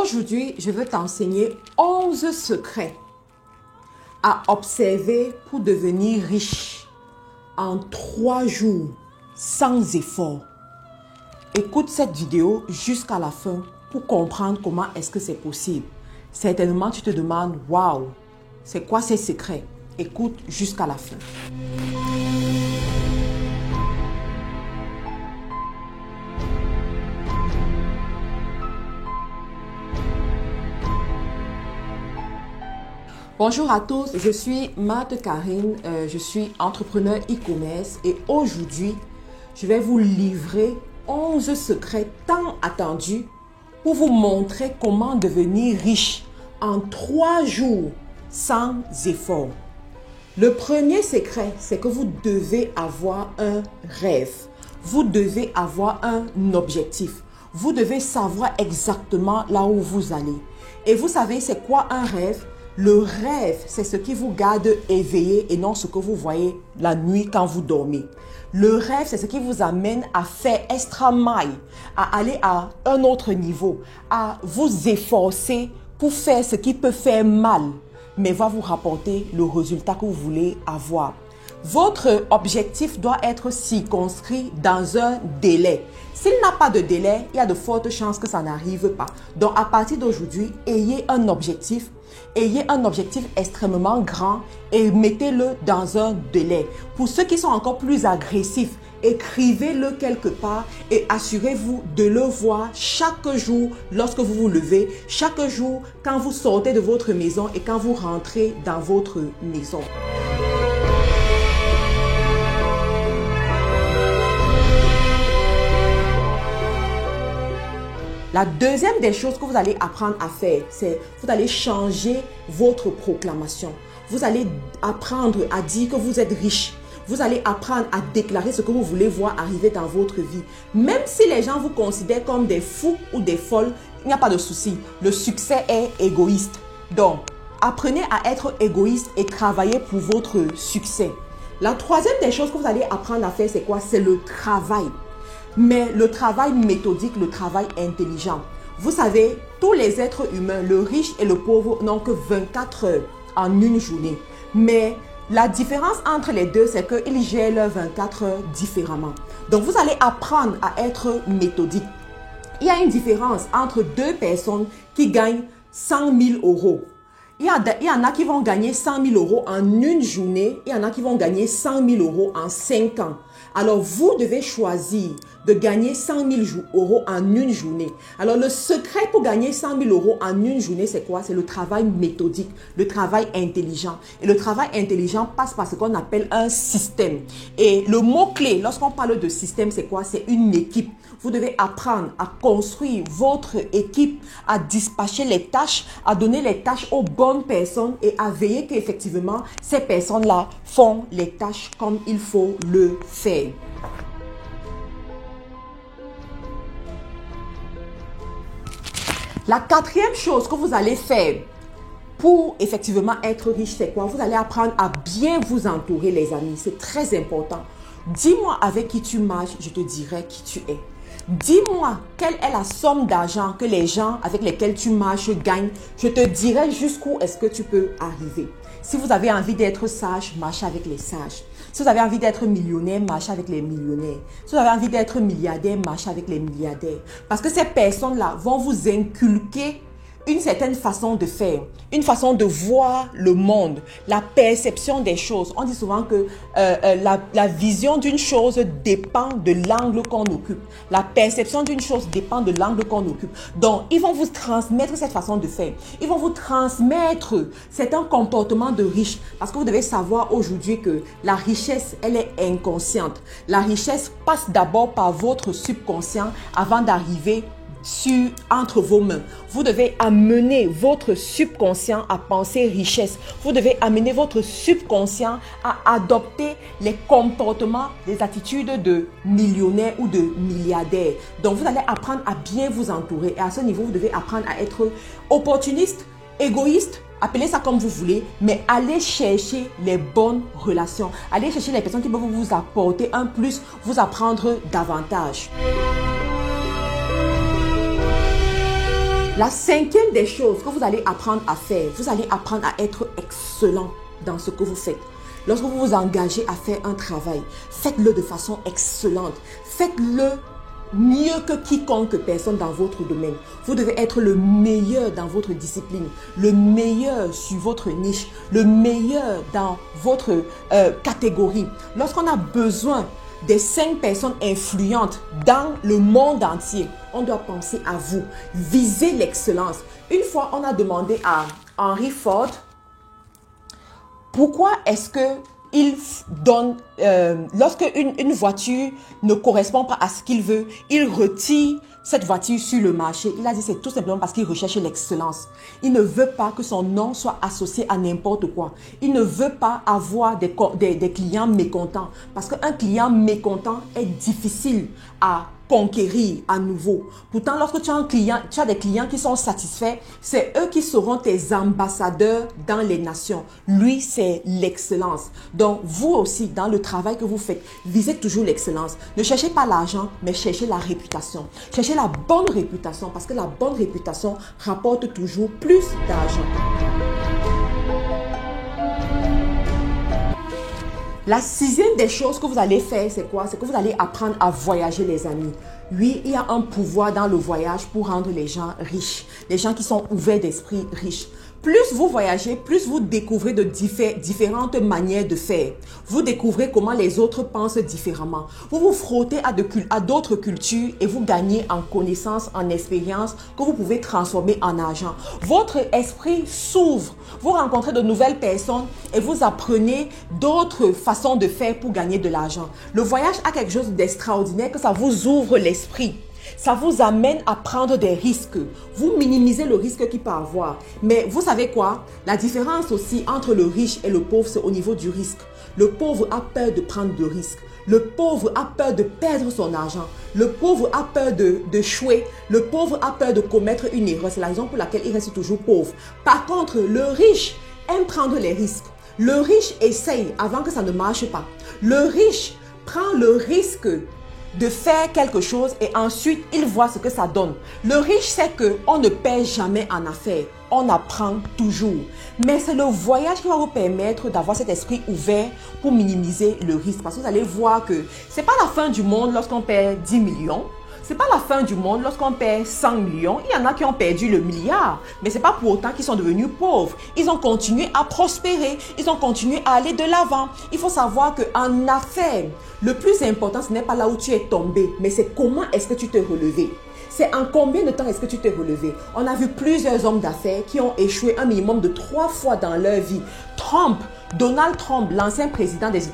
Aujourd'hui, je vais t'enseigner 11 secrets à observer pour devenir riche en 3 jours sans effort. Écoute cette vidéo jusqu'à la fin pour comprendre comment est-ce que c'est possible. Certainement, tu te demandes, waouh, c'est quoi ces secrets? Écoute jusqu'à la fin. Bonjour à tous, je suis Marthe Karine, je suis entrepreneur e-commerce et aujourd'hui, je vais vous livrer 11 secrets tant attendus pour vous montrer comment devenir riche en 3 jours sans effort. Le premier secret, c'est que vous devez avoir un rêve. Vous devez avoir un objectif. Vous devez savoir exactement là où vous allez. Et vous savez, c'est quoi un rêve? Le rêve, c'est ce qui vous garde éveillé et non ce que vous voyez la nuit quand vous dormez. Le rêve, c'est ce qui vous amène à faire extra mile, à aller à un autre niveau, à vous efforcer pour faire ce qui peut faire mal, mais va vous rapporter le résultat que vous voulez avoir. Votre objectif doit être circonscrit dans un délai. S'il n'a pas de délai, il y a de fortes chances que ça n'arrive pas. Donc, à partir d'aujourd'hui, ayez un objectif extrêmement grand et mettez-le dans un délai. Pour ceux qui sont encore plus agressifs, écrivez-le quelque part et assurez-vous de le voir chaque jour lorsque vous vous levez, chaque jour quand vous sortez de votre maison et quand vous rentrez dans votre maison. La deuxième des choses que vous allez apprendre à faire, c'est vous allez changer votre proclamation. Vous allez apprendre à dire que vous êtes riche. Vous allez apprendre à déclarer ce que vous voulez voir arriver dans votre vie. Même si les gens vous considèrent comme des fous ou des folles, il n'y a pas de souci. Le succès est égoïste. Donc, apprenez à être égoïste et travaillez pour votre succès. La troisième des choses que vous allez apprendre à faire, c'est quoi? C'est le travail. Mais le travail méthodique, le travail intelligent. Vous savez, tous les êtres humains, le riche et le pauvre, n'ont que 24 heures en une journée. Mais la différence entre les deux, c'est qu'ils gèrent leurs 24 heures différemment. Donc, vous allez apprendre à être méthodique. Il y a une différence entre deux personnes qui gagnent 100 000 euros. Il y en a qui vont gagner 100 000 euros en une journée. Il y en a qui vont gagner 100 000 euros en 5 ans. Alors, vous devez choisir de gagner 100 000 euros en une journée. Alors, le secret pour gagner 100 000 euros en une journée, c'est quoi? C'est le travail méthodique, le travail intelligent. Et le travail intelligent passe par ce qu'on appelle un système. Et le mot-clé, lorsqu'on parle de système, c'est quoi? C'est une équipe. Vous devez apprendre à construire votre équipe, à dispatcher les tâches, à donner les tâches aux bonnes personnes et à veiller qu'effectivement, ces personnes-là font les tâches comme il faut le faire. La quatrième chose que vous allez faire pour effectivement être riche, c'est quoi? Vous allez apprendre à bien vous entourer, les amis. C'est très important. Dis-moi avec qui tu marches, je te dirai qui tu es. Dis-moi quelle est la somme d'argent que les gens avec lesquels tu marches gagnent. Je te dirai jusqu'où est-ce que tu peux arriver. Si vous avez envie d'être sage, marchez avec les sages. Si vous avez envie d'être millionnaire, marchez avec les millionnaires. Si vous avez envie d'être milliardaire, marchez avec les milliardaires. Parce que ces personnes-là vont vous inculquer une certaine façon de faire, une façon de voir le monde, la perception des choses. On dit souvent que la vision d'une chose dépend de l'angle qu'on occupe. La perception d'une chose dépend de l'angle qu'on occupe. Donc, ils vont vous transmettre cette façon de faire. Ils vont vous transmettre certains comportements de riches. Parce que vous devez savoir aujourd'hui que la richesse, elle est inconsciente. La richesse passe d'abord par votre subconscient avant d'arriver entre vos mains. Vous devez amener votre subconscient à penser richesse. Vous devez amener votre subconscient à adopter les comportements, les attitudes de millionnaire ou de milliardaire. Donc, vous allez apprendre à bien vous entourer. Et à ce niveau, vous devez apprendre à être opportuniste, égoïste, appelez ça comme vous voulez, mais allez chercher les bonnes relations. Allez chercher les personnes qui peuvent vous apporter un plus, vous apprendre davantage. La cinquième des choses que vous allez apprendre à faire, vous allez apprendre à être excellent dans ce que vous faites. Lorsque vous vous engagez à faire un travail, faites-le de façon excellente. Faites-le mieux que quiconque personne dans votre domaine. Vous devez être le meilleur dans votre discipline, le meilleur sur votre niche, le meilleur dans votre catégorie. Lorsqu'on a besoin des 5 personnes influentes dans le monde entier, on doit penser à vous. Visez l'excellence. Une fois, on a demandé à Henry Ford pourquoi est-ce qu'il donne, lorsque une voiture ne correspond pas à ce qu'il veut, il retire cette voiture sur le marché. Il a dit c'est tout simplement parce qu'il recherche l'excellence. Il ne veut pas que son nom soit associé à n'importe quoi. Il ne veut pas avoir des clients mécontents. Parce qu'un client mécontent est difficile à conquérir à nouveau. Pourtant, lorsque tu as un client, tu as des clients qui sont satisfaits, c'est eux qui seront tes ambassadeurs dans les nations. Lui, c'est l'excellence. Donc, vous aussi, dans le travail que vous faites, visez toujours l'excellence. Ne cherchez pas l'argent, mais cherchez la réputation. Cherchez la bonne réputation parce que la bonne réputation rapporte toujours plus d'argent. La sixième des choses que vous allez faire, c'est quoi? C'est que vous allez apprendre à voyager, les amis. Oui, il y a un pouvoir dans le voyage pour rendre les gens riches. Les gens qui sont ouverts d'esprit riches. Plus vous voyagez, plus vous découvrez de différentes manières de faire. Vous découvrez comment les autres pensent différemment. Vous vous frottez à d'autres cultures et vous gagnez en connaissances, en expérience que vous pouvez transformer en argent. Votre esprit s'ouvre. Vous rencontrez de nouvelles personnes et vous apprenez d'autres façons de faire pour gagner de l'argent. Le voyage a quelque chose d'extraordinaire que ça vous ouvre l'esprit. Ça vous amène à prendre des risques. Vous minimisez le risque qu'il peut avoir. Mais vous savez quoi? La différence aussi entre le riche et le pauvre, c'est au niveau du risque. Le pauvre a peur de prendre de risques. Le pauvre a peur de perdre son argent. Le pauvre a peur d'échouer. Le pauvre a peur de commettre une erreur. C'est la raison pour laquelle il reste toujours pauvre. Par contre, le riche aime prendre les risques. Le riche essaye avant que ça ne marche pas. Le riche prend le risque de faire quelque chose et ensuite il voit ce que ça donne. Le riche sait qu'on ne perd jamais en affaires, on apprend toujours. Mais c'est le voyage qui va vous permettre d'avoir cet esprit ouvert pour minimiser le risque. Parce que vous allez voir que ce n'est pas la fin du monde lorsqu'on perd 10 millions. Ce n'est pas la fin du monde lorsqu'on perd 100 millions. Il y en a qui ont perdu le milliard. Mais ce n'est pas pour autant qu'ils sont devenus pauvres. Ils ont continué à prospérer. Ils ont continué à aller de l'avant. Il faut savoir qu'en affaires, le plus important, ce n'est pas là où tu es tombé, mais c'est comment est-ce que tu t'es relevé. C'est en combien de temps est-ce que tu t'es relevé. On a vu plusieurs hommes d'affaires qui ont échoué un minimum de 3 fois dans leur vie. Donald Trump, l'ancien président des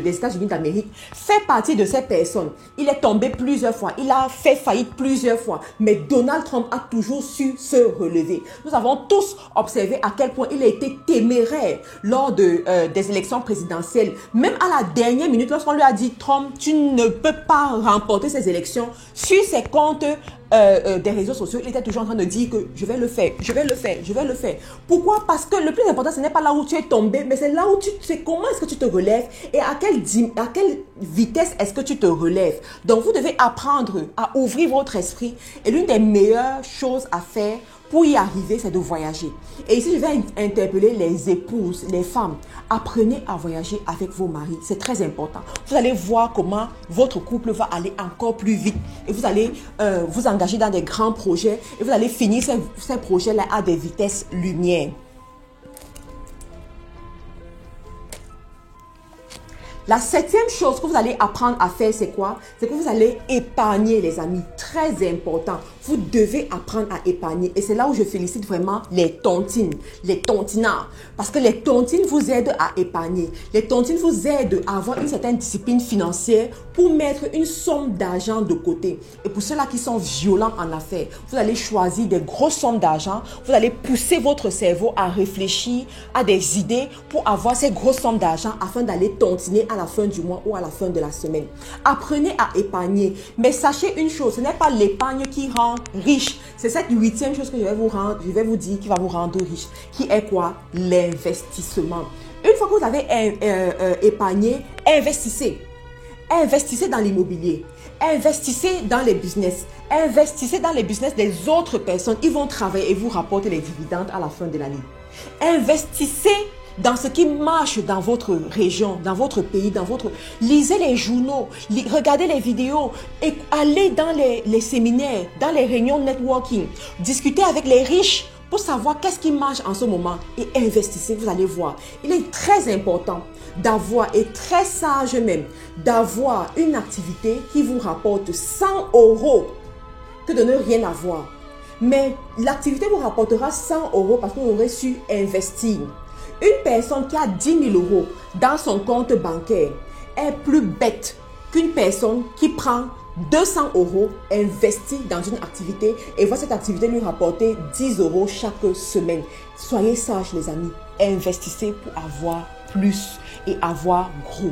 États-Unis d'Amérique, fait partie de ces personnes. Il est tombé plusieurs fois. Il a fait faillite plusieurs fois. Mais Donald Trump a toujours su se relever. Nous avons tous observé à quel point il a été téméraire lors des élections présidentielles. Même à la dernière minute, lorsqu'on lui a dit « Trump, tu ne peux pas remporter ces élections », sur ses comptes des réseaux sociaux, il était toujours en train de dire que je vais le faire, je vais le faire, je vais le faire. Pourquoi? Parce que le plus important, ce n'est pas là où tu es tombé, mais c'est là où tu sais comment est-ce que tu te relèves et à quelle vitesse est-ce que tu te relèves. Donc, vous devez apprendre à ouvrir votre esprit et l'une des meilleures choses à faire pour y arriver, c'est de voyager. Et ici, je vais interpeller les épouses, les femmes. Apprenez à voyager avec vos maris. C'est très important. Vous allez voir comment votre couple va aller encore plus vite. Et vous allez vous engager dans des grands projets. Et vous allez finir ces projets-là à des vitesses lumière. La septième chose que vous allez apprendre à faire, c'est quoi? C'est que vous allez épargner, les amis. Très important. Vous devez apprendre à épargner. Et c'est là où je félicite vraiment les tontines, les tontinards. Parce que les tontines vous aident à épargner. Les tontines vous aident à avoir une certaine discipline financière pour mettre une somme d'argent de côté. Et pour ceux-là qui sont violents en affaires, vous allez choisir des grosses sommes d'argent. Vous allez pousser votre cerveau à réfléchir à des idées pour avoir ces grosses sommes d'argent afin d'aller tontiner à la fin du mois ou à la fin de la semaine. Apprenez à épargner. Mais sachez une chose, ce n'est pas l'épargne qui rend riche. C'est cette huitième chose que je vais vous dire qui va vous rendre riche. Qui est quoi? L'investissement. Une fois que vous avez épargné, investissez. Investissez dans l'immobilier. Investissez dans les business. Investissez dans les business des autres personnes. Ils vont travailler et vous rapporter les dividendes à la fin de l'année. Investissez dans ce qui marche dans votre région, dans votre pays, Lisez les journaux, regardez les vidéos, et allez dans les séminaires, dans les réunions networking. Discutez avec les riches pour savoir qu'est-ce qui marche en ce moment et investissez, vous allez voir. Il est très important d'avoir, et très sage même, d'avoir une activité qui vous rapporte 100 € que de ne rien avoir. Mais l'activité vous rapportera 100 € parce que vous aurez su investir. Une personne qui a 10 000 € dans son compte bancaire est plus bête qu'une personne qui prend 200 €, investit dans une activité et voit cette activité lui rapporter 10 € chaque semaine. Soyez sages les amis, investissez pour avoir plus et avoir gros.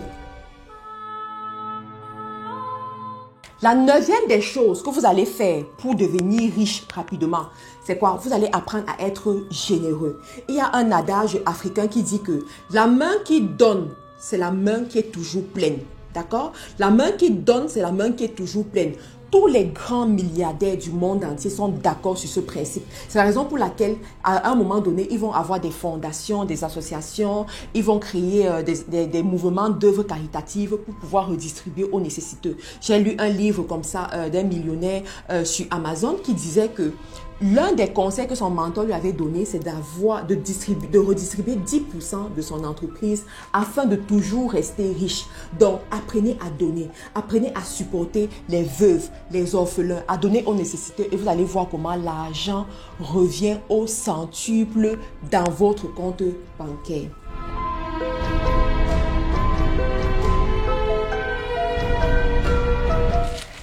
La 9e des choses que vous allez faire pour devenir riche rapidement, c'est quoi? Vous allez apprendre à être généreux. Il y a un adage africain qui dit que la main qui donne, c'est la main qui est toujours pleine. D'accord? La main qui donne, c'est la main qui est toujours pleine. Tous les grands milliardaires du monde entier sont d'accord sur ce principe. C'est la raison pour laquelle, à un moment donné, ils vont avoir des fondations, des associations, ils vont créer des mouvements d'œuvres caritatives pour pouvoir redistribuer aux nécessiteux. J'ai lu un livre comme ça d'un millionnaire sur Amazon qui disait que l'un des conseils que son mentor lui avait donné, c'est de redistribuer 10% de son entreprise afin de toujours rester riche. Donc, apprenez à donner, apprenez à supporter les veuves, les orphelins, à donner aux nécessiteux et vous allez voir comment l'argent revient au centuple dans votre compte bancaire.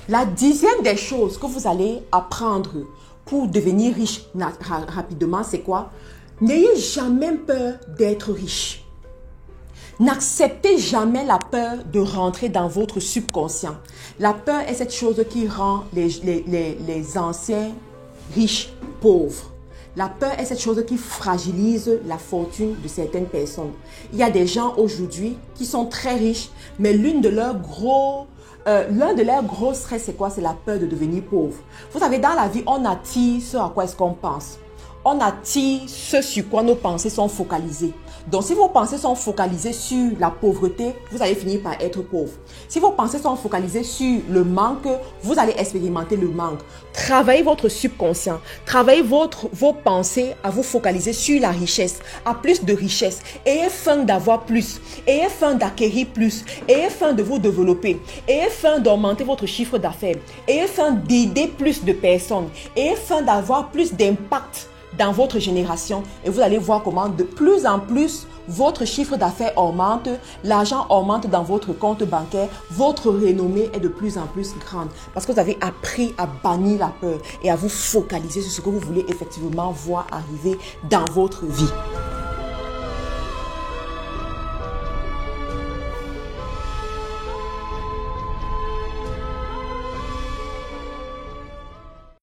La 10e des choses que vous allez apprendre pour devenir riche rapidement, c'est quoi? N'ayez jamais peur d'être riche. N'acceptez jamais la peur de rentrer dans votre subconscient. La peur est cette chose qui rend les anciens riches pauvres. La peur est cette chose qui fragilise la fortune de certaines personnes. Il y a des gens aujourd'hui qui sont très riches, mais l'un de leurs gros stress, c'est quoi? C'est la peur de devenir pauvre. Vous savez, dans la vie, on attire ce à quoi est-ce qu'on pense. On attire ce sur quoi nos pensées sont focalisées. Donc, si vos pensées sont focalisées sur la pauvreté, vous allez finir par être pauvre. Si vos pensées sont focalisées sur le manque, vous allez expérimenter le manque. Travaillez votre subconscient. Travaillez vos pensées à vous focaliser sur la richesse, à plus de richesse. Ayez faim d'avoir plus. Ayez faim d'acquérir plus. Ayez faim de vous développer. Ayez faim d'augmenter votre chiffre d'affaires. Ayez faim d'aider plus de personnes. Ayez faim d'avoir plus d'impact dans votre génération et vous allez voir comment de plus en plus votre chiffre d'affaires augmente, l'argent augmente dans votre compte bancaire, votre renommée est de plus en plus grande parce que vous avez appris à bannir la peur et à vous focaliser sur ce que vous voulez effectivement voir arriver dans votre vie.